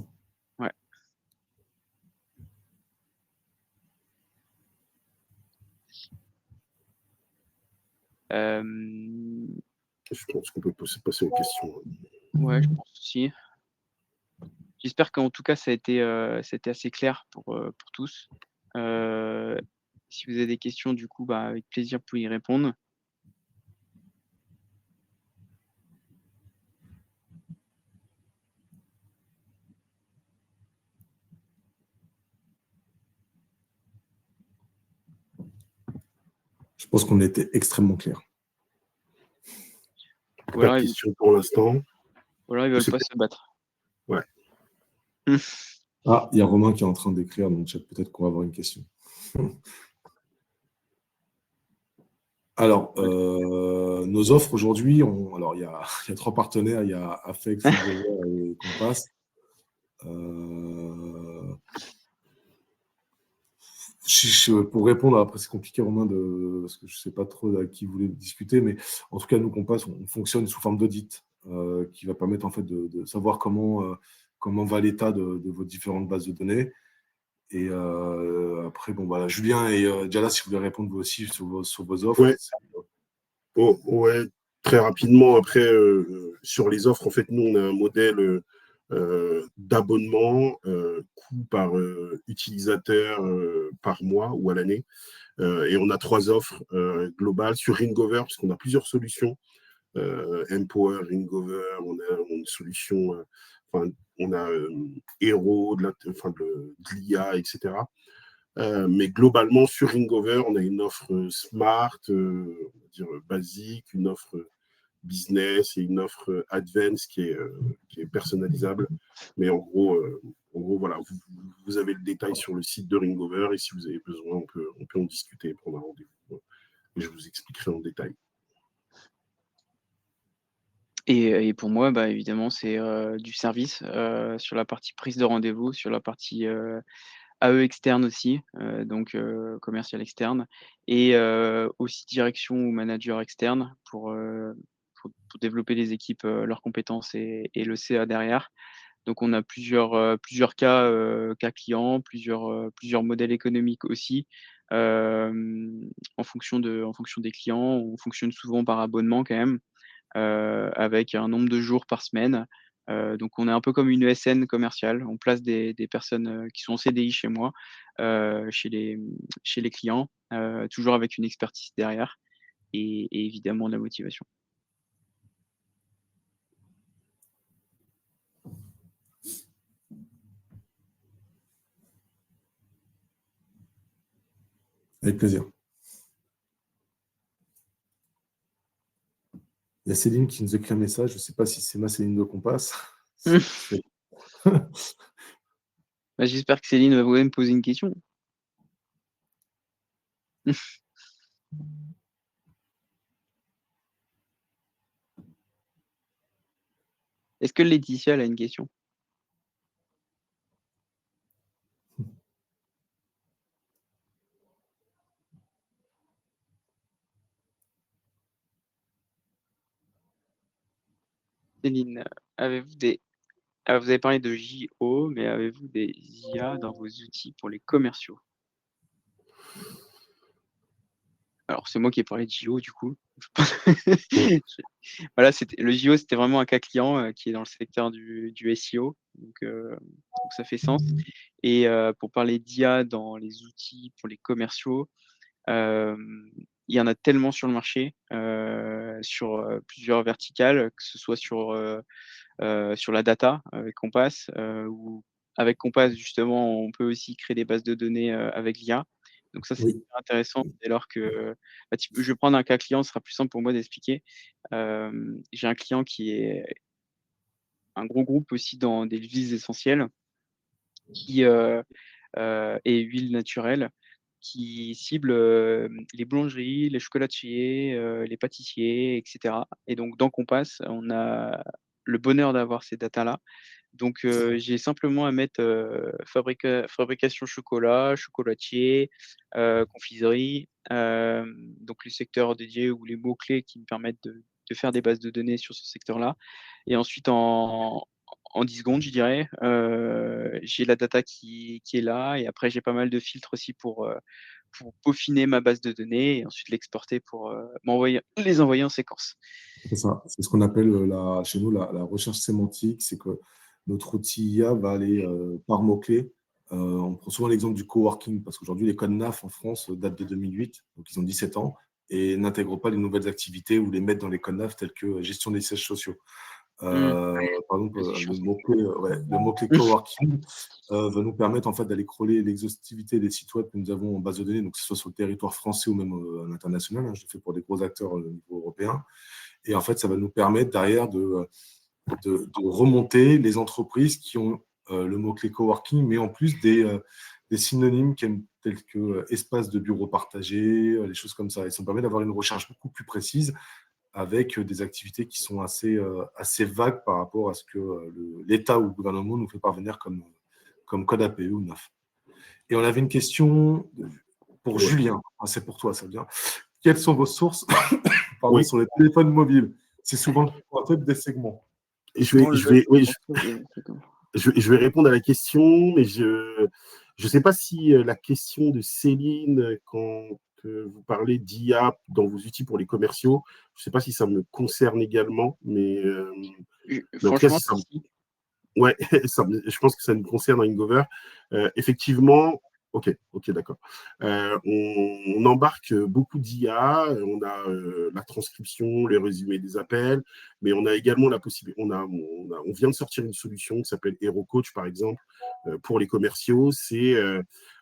Ouais. Hem, Je pense qu'on peut passer aux questions. ouais, je pense aussi. J'espère qu'en tout cas ça a été assez clair pour tous. Heu, Si vous avez des questions du coup, avec plaisir pour y répondre. Je pense qu'on était extrêmement clair. Ou Pas de alors ils questions pour l'instant. veulent pas se battre. Ouais. Ah, il y a Romain qui est en train d'écrire dans le chat, peut-être qu'on va avoir une question. Alors, nos offres aujourd'hui, alors il y a 3 partenaires, il y a Affect, Fingover et Compass. Pour répondre, après c'est compliqué Romain, parce que je ne sais pas trop à qui vous voulez discuter, mais en tout cas, nous, Compass, on fonctionne sous forme d'audit, qui va permettre en fait de savoir comment va l'état de vos différentes bases de données. Et après, Julien et Diala, si vous voulez répondre vous aussi sur vos offres. Ouais. Ouais, très rapidement. Après, sur les offres, en fait, nous, on a un modèle d'abonnement, coût par utilisateur par mois ou à l'année. Et on a 3 offres globales sur Ringover, parce qu'on a plusieurs solutions. Empower, Ringover, on a une solution, on a Hero, de l'IA, etc. Mais globalement, sur Ringover, on a une offre smart, on va dire basique, une offre business et une offre advance qui est personnalisable. Mais en gros, voilà, vous avez le détail sur le site de Ringover, et si vous avez besoin, on peut en discuter et prendre un rendez-vous. Et je vous expliquerai en détail. Et pour moi, bah, évidemment, c'est du service sur la partie prise de rendez-vous, sur la partie AE externe aussi, donc commercial externe et aussi direction ou manager externe pour développer les équipes, leurs compétences et le CA derrière. Donc on a plusieurs cas clients, plusieurs modèles économiques aussi, en fonction des clients. On fonctionne souvent par abonnement quand même, avec un nombre de jours par semaine. Donc on est un peu comme une ESN commerciale. On place des personnes, qui sont en CDI chez moi, chez les clients, toujours avec une expertise derrière et évidemment de la motivation. Avec plaisir. Il y a Céline qui nous écrit un message. Je ne sais pas si c'est ma Céline de Compass. Bah, j'espère que Céline va vous me poser une question. Est-ce que Laetitia elle a une question? Céline, vous avez parlé de JO, mais avez-vous des IA dans vos outils pour les commerciaux? Alors, c'est moi qui ai parlé de JO du coup. Voilà, le JO, c'était vraiment un cas client, qui est dans le secteur du SEO, donc ça fait sens et pour parler d'IA dans les outils pour les commerciaux, il y en a tellement sur le marché, sur, plusieurs verticales, que ce soit sur la data avec Compass, ou avec Compass justement, on peut aussi créer des bases de données, avec l'IA. Donc ça, c'est Oui. super intéressant dès lors que bah, je vais prendre un cas client, ce sera plus simple pour moi d'expliquer. J'ai un client qui est un gros groupe aussi dans des huiles essentielles qui, et huiles naturelles qui ciblent, les boulangeries, les chocolatiers, les pâtissiers et cetera et donc dans Compass, on a le bonheur d'avoir ces datas-là. Donc j'ai simplement à mettre, fabrication chocolat, chocolatier, confiserie, donc les secteurs dédiés ou les mots-clés qui me permettent de faire des bases de données sur ce secteur-là et ensuite en 10 secondes, je dirais, j'ai la data qui est là et après j'ai pas mal de filtres aussi pour peaufiner ma base de données et ensuite l'exporter pour, les envoyer en séquence. C'est ça. C'est ce qu'on appelle chez nous la recherche sémantique. C'est que notre outil IA va aller par mots-clés. On prend souvent l'exemple du coworking parce qu'aujourd'hui, les codes NAF en France datent de 2008, donc ils ont 17 ans, et n'intègrent pas les nouvelles activités ou les mettent dans les codes NAF tels que gestion des sièges sociaux. Par exemple, C'est chiant. le mot-clé coworking va nous permettre en fait d'aller crawler l'exhaustivité des sites web que nous avons en base de données, donc que ce soit sur le territoire français ou même à l'international. Hein, je le fais pour des gros acteurs au niveau européen. Et en fait, ça va nous permettre derrière de remonter les entreprises qui ont le mot-clé coworking, mais en plus des synonymes tels que espace de bureau partagé, les choses comme ça. Et ça nous permet d'avoir une recherche beaucoup plus précise avec des activités qui sont assez vagues par rapport à ce que l'État ou le gouvernement nous fait parvenir comme code APE ou NAF. Et on avait une question pour Julien. Ah, c'est pour toi, ça vient. Quelles sont vos sources sur les téléphones mobiles? C'est souvent le tête des segments. Je vais répondre à la question, mais je ne sais pas si la question de Céline, quand vous parlez d'IA dans vos outils pour les commerciaux, je ne sais pas si ça me concerne également, mais en tout cas, Franchement, si ça me si. Ouais, je pense que ça nous concerne à Ingover. Effectivement, ok, d'accord. On embarque beaucoup d'IA, on a la transcription, les résumés des appels, mais on a également la possibilité, on vient de sortir une solution qui s'appelle HeroCoach, par exemple, pour les commerciaux.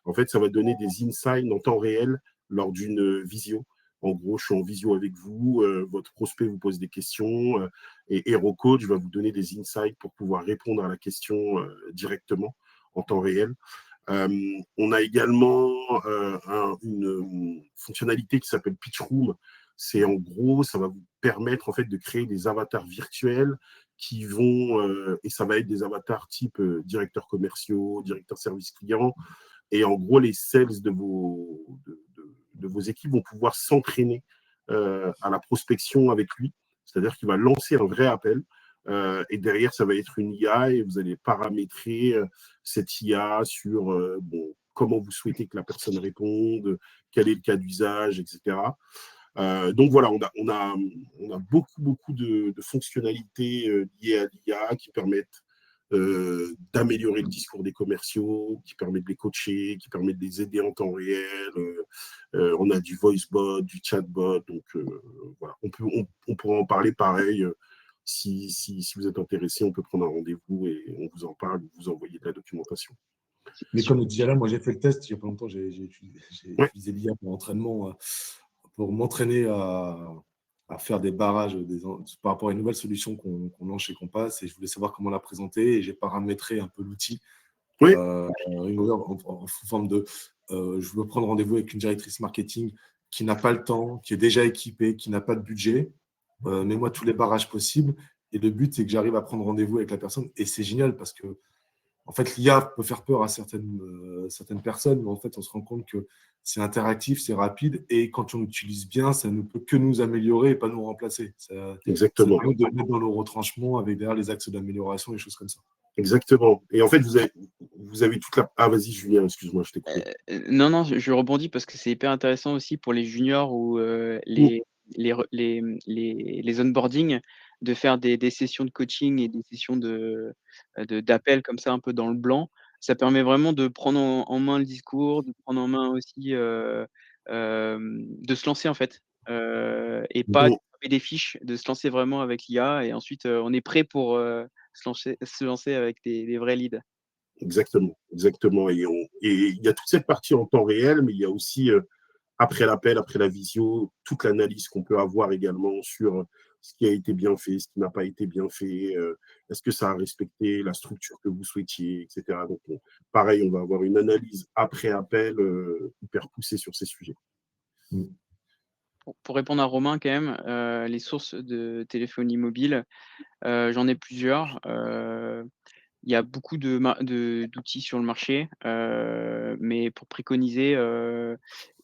En fait, ça va donner des insights en temps réel lors d'une visio. En gros, je suis en visio avec vous, votre prospect vous pose des questions, et HeroCoach va vous donner des insights pour pouvoir répondre à la question directement en temps réel. On a également une fonctionnalité qui s'appelle Pitch Room, C'est en gros, ça va vous permettre en fait de créer des avatars virtuels qui vont, et ça va être des avatars type directeurs commerciaux, directeurs service client, et en gros, les sales de vos équipes vont pouvoir s'entraîner à la prospection avec lui. C'est-à-dire qu'il va lancer un vrai appel. Et derrière, ça va être une IA et vous allez paramétrer cette IA sur bon, comment vous souhaitez que la personne réponde, quel est le cas d'usage, etc. Donc voilà, on a beaucoup de fonctionnalités liées à l'IA qui permettent d'améliorer le discours des commerciaux, qui permettent de les coacher, qui permettent de les aider en temps réel. On a du voice bot, du chatbot, donc voilà, on pourra en parler pareil. Si vous êtes intéressé, on peut prendre un rendez-vous et on vous en parle, vous envoyer de la documentation. Mais comme le dit Alain, moi j'ai fait le test il y a pas longtemps, j'ai Ouais. utilisé l'IA pour l'entraînement, pour m'entraîner à faire des barrages par rapport à une nouvelle solution qu'on lance chez Compass, et je voulais savoir comment la présenter, et j'ai paramétré un peu l'outil Oui. Ringover en forme de je veux prendre rendez-vous avec une directrice marketing qui n'a pas le temps, qui est déjà équipée, qui n'a pas de budget. Mets-moi tous les barrages possibles. Et le but, c'est que j'arrive à prendre rendez-vous avec la personne. Et c'est génial parce que, en fait, l'IA peut faire peur à certaines personnes, mais en fait, on se rend compte que c'est interactif, c'est rapide. Et quand on l'utilise bien, ça ne peut que nous améliorer et pas nous remplacer. Ça Exactement. permet de mettre dans le retranchement avec derrière les axes d'amélioration, des choses comme ça. Exactement. Et en fait, vous avez toute la. Ah, vas-y, Julien, excuse-moi, je t'ai coupé. Non, je rebondis parce que c'est hyper intéressant aussi pour les juniors ou les onboarding, de faire des sessions de coaching et des sessions d'appel comme ça un peu dans le blanc. Ça permet vraiment de prendre en main le discours, de prendre en main aussi, de se lancer en fait, et pas de Bon, taper des fiches, de se lancer vraiment avec l'IA et ensuite, on est prêt pour, se lancer avec des vrais leads. exactement, exactement. Et il y a toute cette partie en temps réel, mais il y a aussi, après l'appel, après la visio, toute l'analyse qu'on peut avoir également sur ce qui a été bien fait, ce qui n'a pas été bien fait, est-ce que ça a respecté la structure que vous souhaitiez, etc. Donc, pareil, on va avoir une analyse après appel hyper poussée sur ces sujets. Pour répondre à Romain quand même, les sources de téléphonie mobile, j'en ai plusieurs. Il y a beaucoup d'outils sur le marché, mais pour préconiser,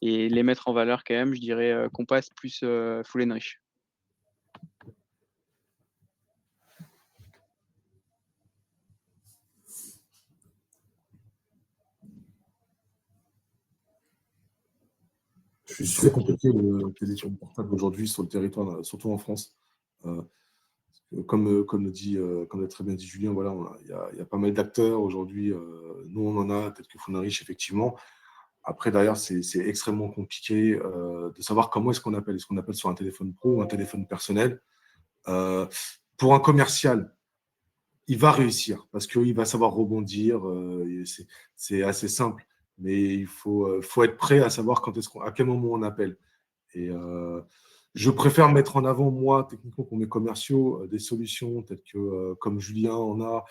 et les mettre en valeur quand même, je dirais, Compass plus, Full & Rich. Je suis C'est très sûr que compliqué le téléphone portable aujourd'hui sur le territoire, surtout en France. Euh, comme l'a très bien dit Julien, voilà, il y a pas mal d'acteurs aujourd'hui. Nous, on en a, peut-être que Funarich, effectivement. Après, derrière, c'est extrêmement compliqué de savoir comment est-ce qu'on appelle. Est-ce qu'on appelle sur un téléphone pro ou un téléphone personnel? Pour un commercial, il va réussir parce qu'il va savoir rebondir. C'est assez simple, mais faut être prêt à savoir à quel moment on appelle. Et je préfère mettre en avant, moi, techniquement, pour mes commerciaux, des solutions telles que, comme Julien en a,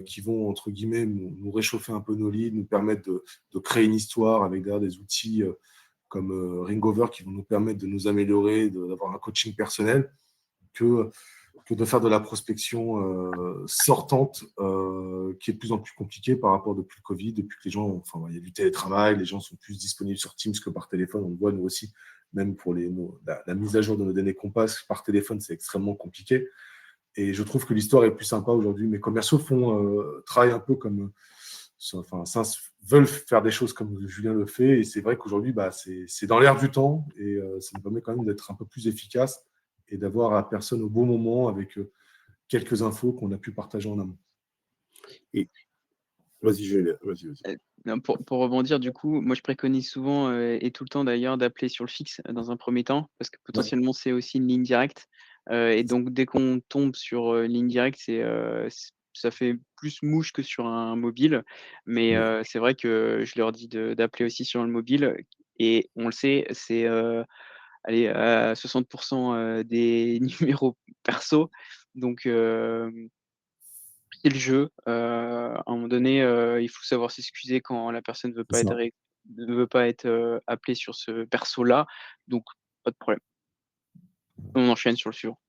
qui vont, entre guillemets, nous réchauffer un peu nos leads, nous permettre de créer une histoire avec derrière des outils comme Ringover qui vont nous permettre de nous améliorer, d'avoir un coaching personnel, que de faire de la prospection sortante, qui est de plus en plus compliquée par rapport depuis le Covid, depuis que les gens, enfin, il y a du télétravail, les gens sont plus disponibles sur Teams que par téléphone. On le voit, nous aussi, même pour la mise à jour de nos données Compass par téléphone, c'est extrêmement compliqué. Et je trouve que l'histoire est plus sympa aujourd'hui. Mes commerciaux travaillent un peu comme, veulent faire des choses comme Julien le fait. Et c'est vrai qu'aujourd'hui, c'est dans l'air du temps, et ça nous permet quand même d'être un peu plus efficace et d'avoir la personne au bon moment avec quelques infos qu'on a pu partager en amont. Et vas-y, Julien, vas-y. Non, pour rebondir, du coup, moi je préconise souvent, et tout le temps d'ailleurs, d'appeler sur le fixe dans un premier temps, parce que potentiellement c'est aussi une ligne directe. Et donc dès qu'on tombe sur une ligne directe, ça fait plus mouche que sur un mobile. Mais c'est vrai que je leur dis d'appeler aussi sur le mobile. Et on le sait, c'est allez, à 60% des numéros perso. Donc c'est le jeu. À un moment donné, il faut savoir s'excuser quand la personne ne veut pas être appelée sur ce perso-là, donc pas de problème. On enchaîne sur le suivant.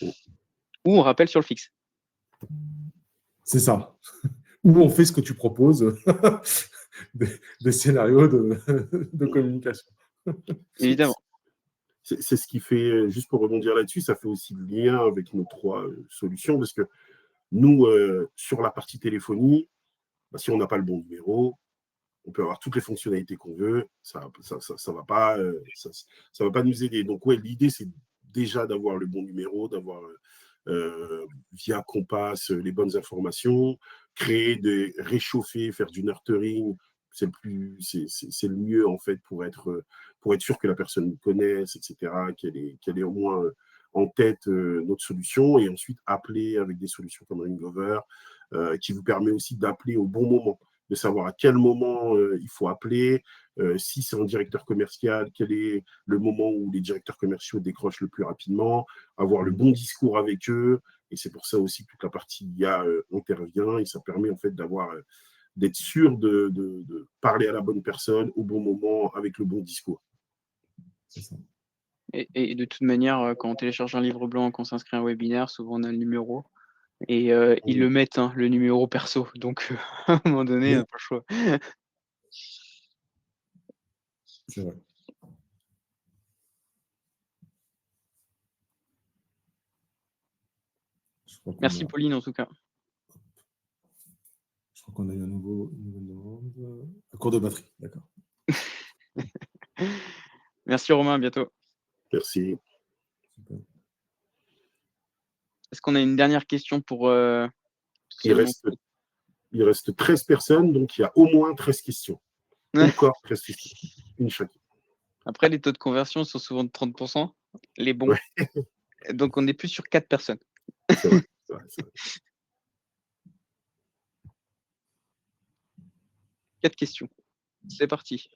Ou on rappelle sur le fixe. C'est ça. Ou on fait ce que tu proposes, des scénarios de communication. Évidemment. C'est ce qui fait, juste pour rebondir là-dessus, ça fait aussi le lien avec nos 3 solutions, parce que nous, sur la partie téléphonie, si on n'a pas le bon numéro, on peut avoir toutes les fonctionnalités qu'on veut, ça va pas, ça va pas nous aider. Donc ouais, l'idée c'est déjà d'avoir le bon numéro, d'avoir via Compass les bonnes informations, réchauffer, faire du nurturing, c'est le mieux en fait pour être sûr que la personne nous connaisse, etc., qu'elle ait au moins en tête notre solution, et ensuite appeler avec des solutions comme Ringover, qui vous permet aussi d'appeler au bon moment, de savoir à quel moment il faut appeler, si c'est un directeur commercial, quel est le moment où les directeurs commerciaux décrochent le plus rapidement, avoir le bon discours avec eux. Et c'est pour ça aussi que toute la partie IA intervient, et ça permet en fait d'être sûr de parler à la bonne personne au bon moment avec le bon discours. C'est ça. Et de toute manière, quand on télécharge un livre blanc, qu'on s'inscrit à un webinaire, souvent on a le numéro. Et ils le mettent, hein, le numéro perso. Donc, à un moment donné, Oui. pas le choix. C'est vrai. Merci Pauline, en tout cas. Je crois qu'on a eu une nouvelle demande. Cours de batterie, d'accord. Merci Romain, à bientôt. Merci. Super. Est-ce qu'on a une dernière question pour... Il reste 13 personnes, donc il y a au moins 13 questions. Encore 13 questions. Une chaque. Après, les taux de conversion sont souvent de 30%, les bons. Ouais. Donc, on est plus sur 4 personnes. C'est vrai, c'est vrai. 4 questions. C'est parti.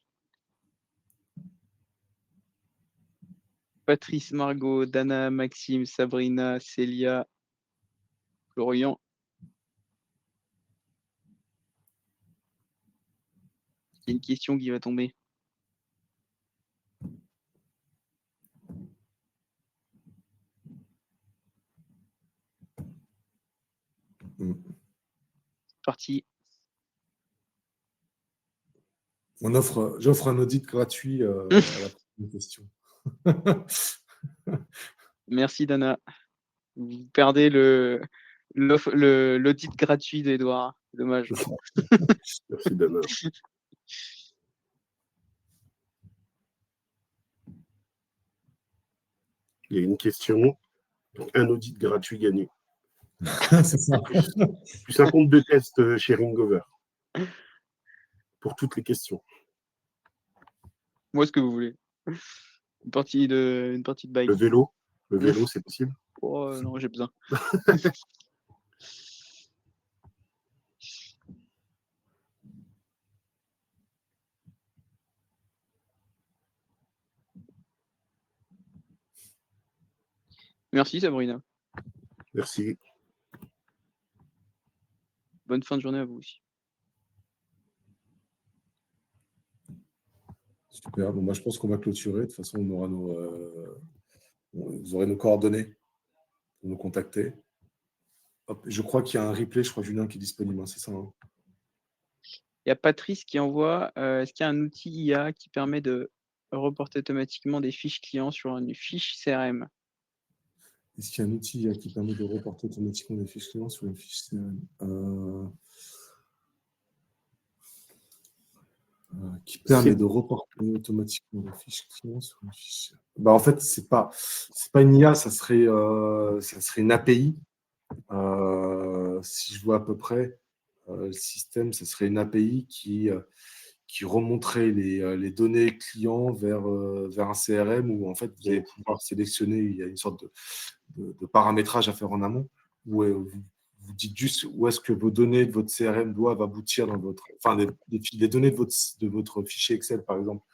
Patrice, Margot, Dana, Maxime, Sabrina, Célia, Florian. Il y a une question qui va tomber. Parti. J'offre un audit gratuit à la prochaine question. Merci Dana. Vous perdez l'audit gratuit d'Edouard. Dommage. Merci Dana. Il y a une question, un audit gratuit gagné. C'est ça. Plus un compte de test chez Ringover. Pour toutes les questions. Moi, ce que vous voulez. Une partie de bike. Le vélo, c'est possible? Oh non, j'ai besoin. Merci Sabrina. Merci. Bonne fin de journée à vous aussi. Super. Bon, je pense qu'on va clôturer. De toute façon, on aura vous aurez nos coordonnées pour nous contacter. Hop, je crois qu'il y a un replay, je crois, Julien, qui est disponible. C'est ça, hein. Il y a Patrice qui envoie est-ce qu'il y a un outil IA qui permet de reporter automatiquement des fiches clients sur une fiche CRM? Est-ce qu'il y a un outil qui permet de reporter automatiquement des fiches clients sur une fiche CRM qui permet de reporter automatiquement des fiches clients sur une fiche CRM. En fait, c'est pas une IA, ça serait une API. Si je vois à peu près le système, ça serait une API qui remonterait les données clients vers un CRM où en fait vous allez pouvoir sélectionner, il y a une sorte de paramétrage à faire en amont où vous dites juste où est-ce que vos données de votre CRM doivent aboutir dans votre, enfin les données de votre fichier Excel par exemple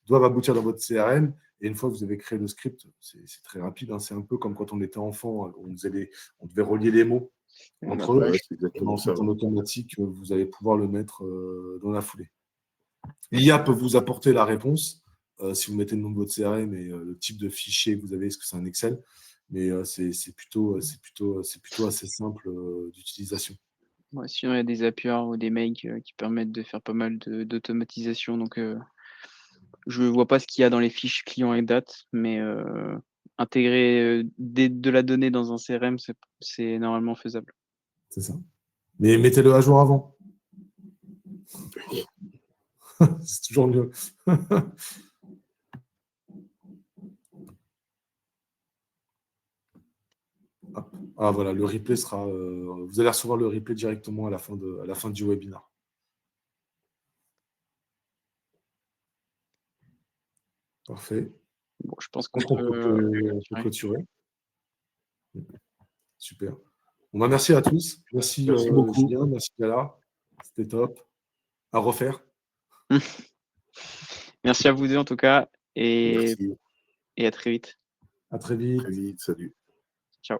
doivent aboutir dans votre CRM. Et une fois que vous avez créé le script, c'est très rapide, hein. C'est un peu comme quand on était enfant, on devait relier les mots entre eux. C'est exactement ça. En automatique, vous allez pouvoir le mettre dans la foulée. L'IA peut vous apporter la réponse si vous mettez le nom de votre CRM et le type de fichier que vous avez, est-ce que c'est un Excel, mais c'est plutôt assez simple d'utilisation. Ouais, sinon, il y a des API ou des makes qui permettent de faire pas mal d'automatisation. Donc, je vois pas ce qu'il y a dans les fiches clients et date, mais intégrer de la donnée dans un CRM, c'est normalement faisable. C'est ça. Mais mettez-le à jour avant. C'est toujours mieux. Ah voilà, le replay sera. Vous allez recevoir le replay directement à la fin du webinaire. Parfait. Bon, je pense qu'on On peut clôturer. Super. Bon, merci à tous. Merci, Merci beaucoup. Julien, merci Gala. C'était top. À refaire. Merci à vous deux en tout cas et Merci. à très vite. À très vite. Très vite. Salut. Ciao.